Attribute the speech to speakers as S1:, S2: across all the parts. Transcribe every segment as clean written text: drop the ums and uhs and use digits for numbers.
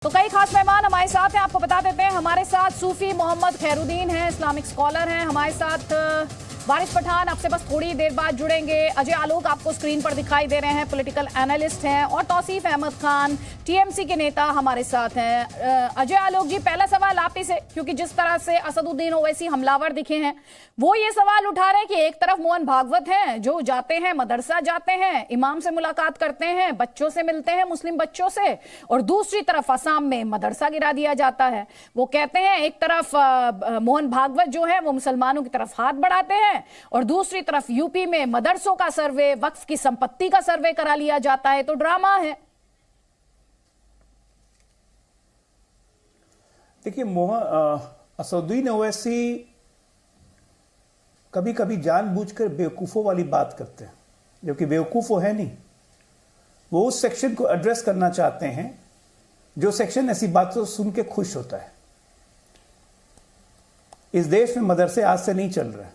S1: तो कई खास मेहमान हमारे साथ हैं, आपको बता देते हैं। हमारे साथ सूफी मोहम्मद खैरुद्दीन हैं, इस्लामिक स्कॉलर हैं। हमारे साथ वारिस पठान आपसे बस थोड़ी देर बाद जुड़ेंगे। अजय आलोक आपको स्क्रीन पर दिखाई दे रहे हैं, पॉलिटिकल एनालिस्ट हैं। और तौसीफ अहमद खान टीएमसी के नेता हमारे साथ हैं। अजय आलोक जी, पहला सवाल आप ही से, क्योंकि जिस तरह से असदुद्दीन ओवैसी हमलावर दिखे हैं, वो ये सवाल उठा रहे हैं कि एक तरफ मोहन भागवत हैं जो जाते हैं, मदरसा जाते हैं, इमाम से मुलाकात करते हैं, बच्चों से मिलते हैं, मुस्लिम बच्चों से, और दूसरी तरफ असम में मदरसा गिरा दिया जाता है। वो कहते हैं एक तरफ मोहन भागवत जो है वो मुसलमानों की तरफ हाथ बढ़ाते हैं, और दूसरी तरफ यूपी में मदरसों का सर्वे, वक्फ की संपत्ति का सर्वे करा लिया जाता है। तो ड्रामा है।
S2: देखिए, असदुद्दीन ओवैसी कभी कभी जानबूझकर बेवकूफ़ों वाली बात करते हैं, जबकि बेवकूफ़ वो है नहीं। वो उस सेक्शन को एड्रेस करना चाहते हैं जो सेक्शन ऐसी बातों सुन के खुश होता है। इस देश में मदरसे आज से नहीं चल रहे,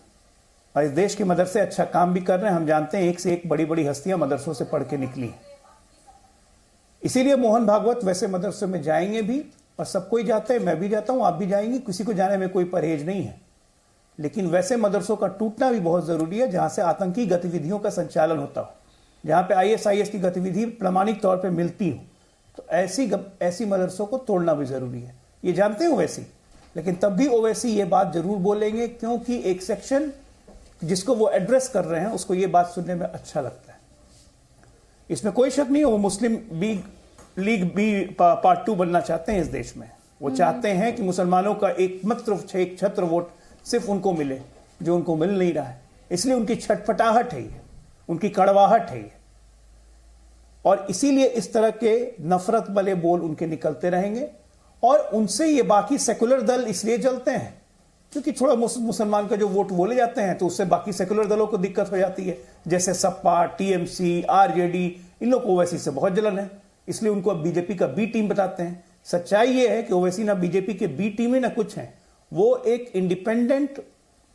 S2: और इस देश के मदरसे अच्छा काम भी कर रहे हैं। हम जानते हैं एक से एक बड़ी बड़ी हस्तियां मदरसों से पढ़ के निकली। इसीलिए मोहन भागवत वैसे मदरसों में जाएंगे भी, और सब कोई जाता है, मैं भी जाता हूं, आप भी जाएंगे, किसी को जाने में कोई परहेज नहीं है। लेकिन वैसे मदरसों का टूटना भी बहुत जरूरी है जहां से आतंकी गतिविधियों का संचालन होता हो, जहां पे आईएसआईएस की गतिविधि प्रमाणिक तौर पे मिलती हो। तो ऐसी मदरसों को तोड़ना भी जरूरी है, ये जानते हैं ओवैसी। लेकिन तब भी ओवैसी ये बात जरूर बोलेंगे, क्योंकि एक सेक्शन जिसको वो एड्रेस कर रहे हैं उसको ये बात सुनने में अच्छा लगता है। इसमें कोई शक नहीं है, वो मुस्लिम लीग बी पार्ट 2 बनना चाहते हैं इस देश में। वो चाहते हैं कि मुसलमानों का एक छत्र वोट सिर्फ उनको मिले, जो उनको मिल नहीं रहा है। इसलिए उनकी छटपटाहट है ये, उनकी कड़वाहट है ये, और इसीलिए इस तरह के नफरत वाले बोल उनके निकलते रहेंगे। और उनसे ये बाकी सेकुलर दल इसलिए जलते हैं क्योंकि थोड़ा मुसलमान का जो वोट बोले जाते हैं तो उससे बाकी सेकुलर दलों को दिक्कत हो जाती है, जैसे सपा, टीएमसी, आरजेडी। इन लोग को ओवैसी से बहुत जलन है, इसलिए उनको अब बीजेपी का बी टीम बताते हैं। सच्चाई ये है कि ओवैसी ना बीजेपी के बी टीम ही ना कुछ है, वो एक इंडिपेंडेंट,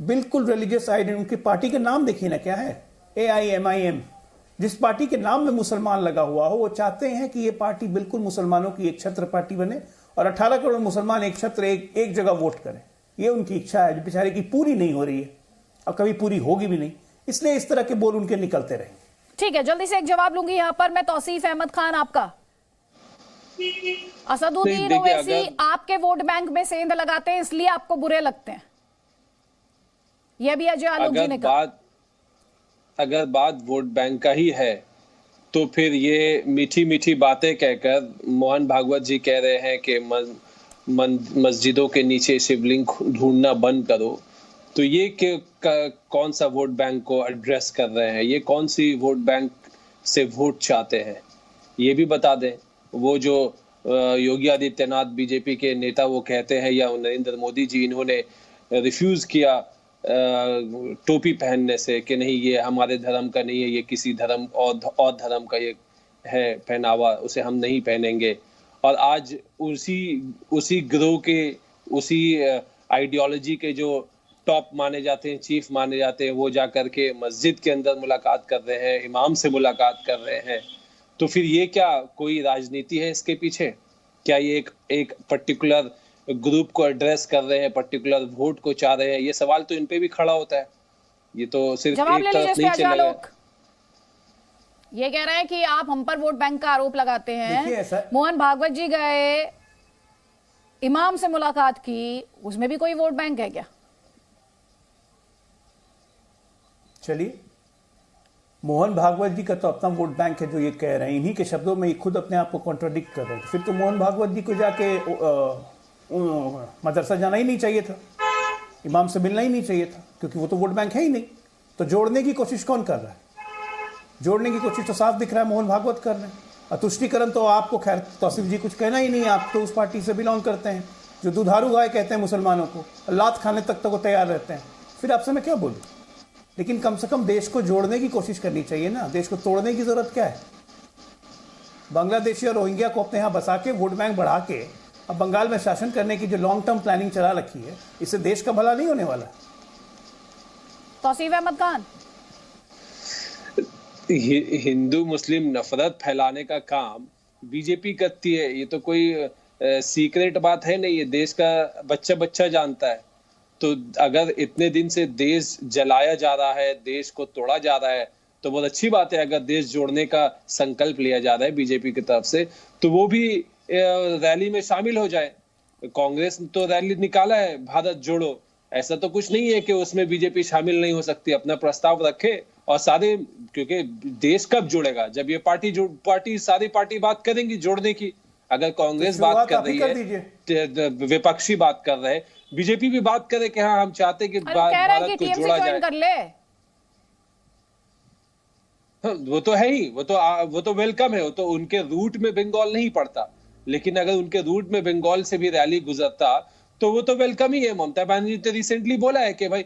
S2: बिल्कुल रिलीजियस आइडेंटिटी। उनकी पार्टी के नाम देखिए ना, क्या है, AIMIM। जिस पार्टी के नाम में मुसलमान लगा हुआ हो, वो चाहते हैं कि ये पार्टी बिल्कुल मुसलमानों की एक छत्र पार्टी बने, और 18 करोड़ मुसलमान एक छत्र एक जगह वोट करें। ये उनकी इच्छा है, जो बेचारे की पूरी नहीं हो रही है और कभी पूरी होगी भी नहीं। इसलिए इस तरह के बोल उनके निकलते रहेंगे।
S1: ठीक है, जल्दी से एक जवाब लूंगी यहां पर मैं। तौसीफ अहमद खान, आपका। असदुद्दीन ओवैसी आपके वोट बैंक में सेंध लगाते हैं, इसलिए आपको बुरे लगते हैं, यह भी अजय आलोक जी ने कहा।
S3: अगर बात वोट बैंक का ही है तो फिर ये मीठी मीठी बातें कहकर मोहन भागवत जी कह रहे हैं कि मस्जिदों के नीचे शिवलिंग ढूंढना बंद करो, तो ये कौन सा वोट बैंक को एड्रेस कर रहे हैं? ये कौन सी वोट बैंक से वोट चाहते हैं, ये भी बता दें। वो जो योगी आदित्यनाथ बीजेपी के नेता वो कहते हैं, या नरेंद्र मोदी जी, इन्होंने रिफ्यूज किया टोपी पहनने से कि नहीं ये हमारे धर्म का नहीं है, ये किसी धर्म और धर्म का ये है पहनावा, उसे हम नहीं पहनेंगे। और आज उसी गिरोह के, उसी आइडियोलॉजी के जो टॉप माने जाते हैं, चीफ माने जाते हैं, वो जाकर के मस्जिद के अंदर मुलाकात कर रहे हैं, इमाम से मुलाकात कर रहे हैं। तो फिर ये क्या कोई राजनीति है इसके पीछे? क्या ये एक पर्टिकुलर ग्रुप को एड्रेस कर रहे हैं, पर्टिकुलर वोट को चाह रहे हैं? ये सवाल तो इन पे भी खड़ा होता है। ये तो सिर्फ एक तरफ नहीं चलेगा।
S1: ये कह रहे हैं कि आप हम पर वोट बैंक का आरोप लगाते हैं। मोहन भागवत जी गए, इमाम से मुलाकात की, उसमें भी कोई वोट बैंक है क्या?
S2: चलिए, मोहन भागवत जी का तो अपना वोट बैंक है जो ये कह रहे हैं। इन्हीं के शब्दों में ये खुद अपने आप को कॉन्ट्राडिक्ट कर रहे हैं। फिर तो मोहन भागवत जी को जाके मदरसा जाना ही नहीं चाहिए था, इमाम से मिलना ही नहीं चाहिए था, क्योंकि वो तो वोट बैंक है ही नहीं। तो जोड़ने की कोशिश कौन कर रहा है? जोड़ने की कोशिश तो साफ दिख रहा है मोहन भागवत कर रहे हैं। और तुष्टिकरण तो आपको, खैर तौसीफ जी कुछ कहना ही नहीं, आप तो उस पार्टी से बिलोंग करते हैं जो दुधारू गाय कहते हैं मुसलमानों को, लात खाने तक तो वो तैयार रहते हैं। फिर आपसे मैं क्या बोलूँ? लेकिन कम से कम देश को जोड़ने की कोशिश करनी चाहिए ना, देश को तोड़ने की जरूरत क्या है? बांग्लादेशी और रोहिंग्या को अपने यहाँ बसा के वोट बैंक बढ़ा के अब बंगाल में शासन करने की जो लॉन्ग टर्म प्लानिंग चला रखी है, इससे देश का भला नहीं होने वाला।
S1: तौसीफ अहमद खान,
S3: हिंदू मुस्लिम नफरत फैलाने का काम बीजेपी करती है। ये तो कोई सीक्रेट बात है नहीं, ये देश का बच्चा बच्चा जानता है। तो अगर इतने दिन से देश जलाया जा रहा है, देश को तोड़ा जा रहा है, तो बहुत अच्छी बात है। अगर देश जोड़ने का संकल्प लिया जा रहा है बीजेपी की तरफ से, तो वो भी रैली में शामिल हो जाए। कांग्रेस तो रैली निकाला है भारत जोड़ो, ऐसा तो कुछ नहीं है कि उसमें बीजेपी शामिल नहीं हो सकती। अपना प्रस्ताव रखे और सारे, क्योंकि देश कब जुड़ेगा जब ये पार्टी सारी पार्टी बात करेंगी जोड़ने की। अगर कांग्रेस बात कर रही है, विपक्षी बात कर रहे हैं, बीजेपी भी बात करे कि हाँ हम चाहते कि भारत को जोड़ा जाए,
S1: कर ले।
S3: हाँ, वो तो है ही, वो तो वेलकम है। वो तो उनके रूट में बंगाल नहीं पड़ता, लेकिन अगर उनके रूट में बंगाल से भी रैली गुजरता तो वो तो वेलकम ही है। ममता बनर्जी ने रिसेंटली बोला है कि भाई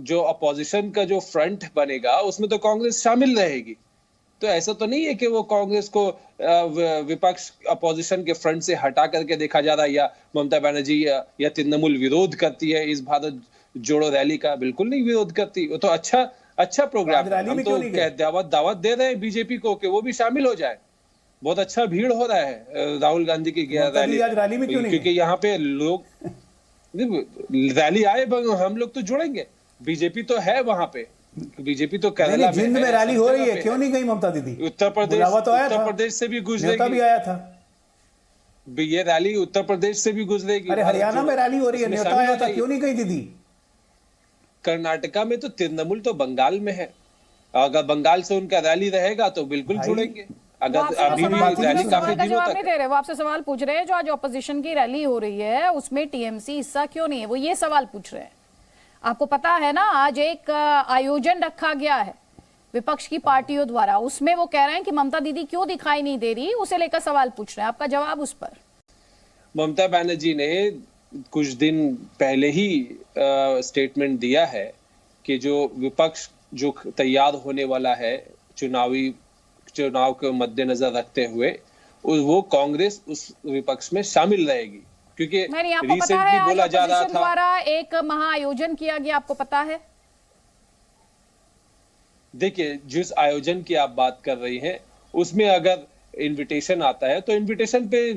S3: जो अपोजिशन का जो फ्रंट बनेगा उसमें तो कांग्रेस शामिल रहेगी। तो ऐसा तो नहीं है कि वो कांग्रेस को विपक्ष अपोजिशन के फ्रंट से हटा करके देखा जा रहा है, या ममता बनर्जी या तृणमूल विरोध करती है इस भारत जोड़ो रैली का। बिल्कुल नहीं विरोध करती, वो तो अच्छा प्रोग्राम है। हम तो दावत दे रहे हैं बीजेपी को कि वो भी शामिल हो जाए। बहुत अच्छा भीड़ हो रहा है राहुल गांधी की रैली में, क्योंकि यहाँ पे लोग रैली आए, हम लोग तो जुड़ेंगे। बीजेपी तो है वहां पे, बीजेपी तो केरला
S2: जिंद में रैली हो रही है, क्यों नहीं गई ममता दीदी?
S3: उत्तर प्रदेश से भी गुजरेगी,
S2: भी आया था
S3: ये रैली, उत्तर प्रदेश से भी गुजरेगी।
S2: अरे हरियाणा में रैली हो रही है, न्योता आया था, क्यों नहीं गई दीदी?
S3: कर्नाटका में तो तृणमूल तो बंगाल में है, अगर बंगाल से उनका रैली रहेगा तो बिल्कुल जुड़ेंगे। अगर अभी भी रैली काफी दिनों तक है।
S1: वो आपसे सवाल पूछ रहे हैं, जो आज ऑपोजिशन की रैली हो रही है उसमें टीएमसी हिस्सा क्यों नहीं है, वो ये सवाल पूछ रहे हैं। आपको पता है ना, आज एक आयोजन रखा गया है विपक्ष की पार्टियों द्वारा, उसमें वो कह रहे हैं कि ममता दीदी क्यों दिखाई नहीं दे रही, उसे लेकर सवाल पूछ रहे हैं। आपका जवाब उस पर?
S3: ममता बनर्जी ने कुछ दिन पहले ही स्टेटमेंट दिया है कि जो विपक्ष जो तैयार होने वाला है चुनाव के मद्देनजर रखते हुए, वो कांग्रेस उस विपक्ष में शामिल रहेगी। क्योंकि रिसेंटली बोला जा रहा था
S1: द्वारा एक महाआयोजन किया गया, आपको पता है?
S3: देखिए, जिस आयोजन की आप बात कर रही हैं उसमें अगर इनविटेशन आता है तो इनविटेशन पे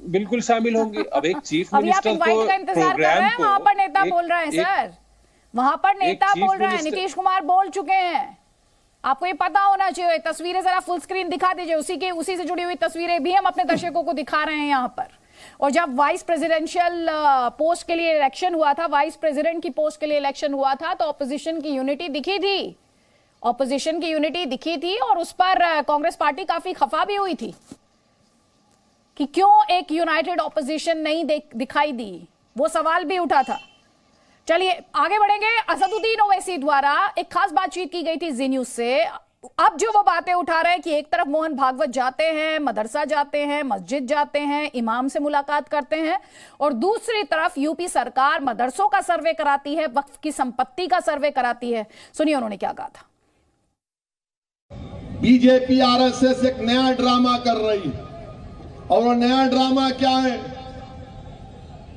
S3: बिल्कुल शामिल होंगे। अब एक चीफ मिनिस्टर को प्रोग्राम को
S1: वहां पर नेता बोल रहे हैं सर, वहां पर नेता बोल रहे हैं, नीतीश कुमार बोल चुके हैं। आपको ये पता होना चाहिए। तस्वीरें जरा फुल स्क्रीन दिखा दीजिए, उसी से जुड़ी हुई तस्वीरें भी हम अपने दर्शकों को दिखा रहे हैं यहाँ पर। और जब वाइस प्रेसिडेंशियल पोस्ट के लिए इलेक्शन हुआ था, वाइस प्रेसिडेंट की पोस्ट के लिए इलेक्शन हुआ था, तो ऑपोजिशन की यूनिटी दिखी थी, और उस पर कांग्रेस पार्टी काफी खफा भी हुई थी कि क्यों एक यूनाइटेड ऑपोजिशन नहीं दिखाई दी, वो सवाल भी उठा था। चलिए आगे बढ़ेंगे। असदुद्दीन ओवैसी द्वारा एक खास बातचीत की गई थी जी न्यूज से। अब जो वो बातें उठा रहे हैं कि एक तरफ मोहन भागवत जाते हैं, मदरसा जाते हैं, मस्जिद जाते हैं, इमाम से मुलाकात करते हैं, और दूसरी तरफ यूपी सरकार मदरसों का सर्वे कराती है, वक्फ की संपत्ति का सर्वे कराती है। सुनिए उन्होंने क्या कहा था।
S4: बीजेपी आरएसएस एक नया ड्रामा कर रही है, और वो नया ड्रामा क्या है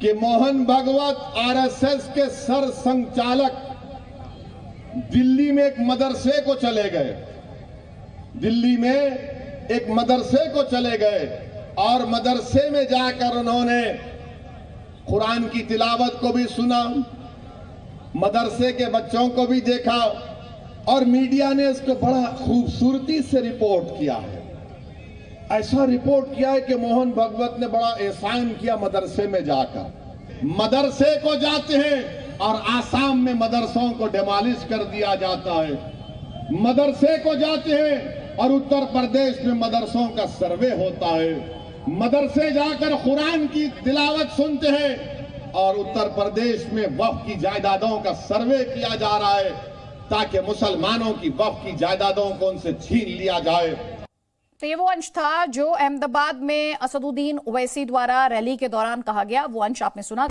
S4: कि मोहन भागवत आरएसएस के सर संचालक दिल्ली में एक मदरसे को चले गए, और मदरसे में जाकर उन्होंने कुरान की तिलावत को भी सुना, मदरसे के बच्चों को भी देखा, और मीडिया ने इसको बड़ा खूबसूरती से रिपोर्ट किया है। ऐसा रिपोर्ट किया है कि मोहन भागवत ने बड़ा एहसान किया मदरसे में जाकर। मदरसे को जाते हैं और आसाम में मदरसों को डिमोलिश कर दिया जाता है। मदरसे को जाते हैं और उत्तर प्रदेश में मदरसों का सर्वे होता है। मदरसे जाकर कुरान की तिलावत सुनते हैं और उत्तर प्रदेश में वक्फ की जायदादों का सर्वे किया जा रहा है ताकि मुसलमानों की वक्फ की जायदादों को उनसे छीन लिया जाए।
S1: तो ये वो अंश था जो अहमदाबाद में असदुद्दीन ओवैसी द्वारा रैली के दौरान कहा गया। वो अंश आपने सुना।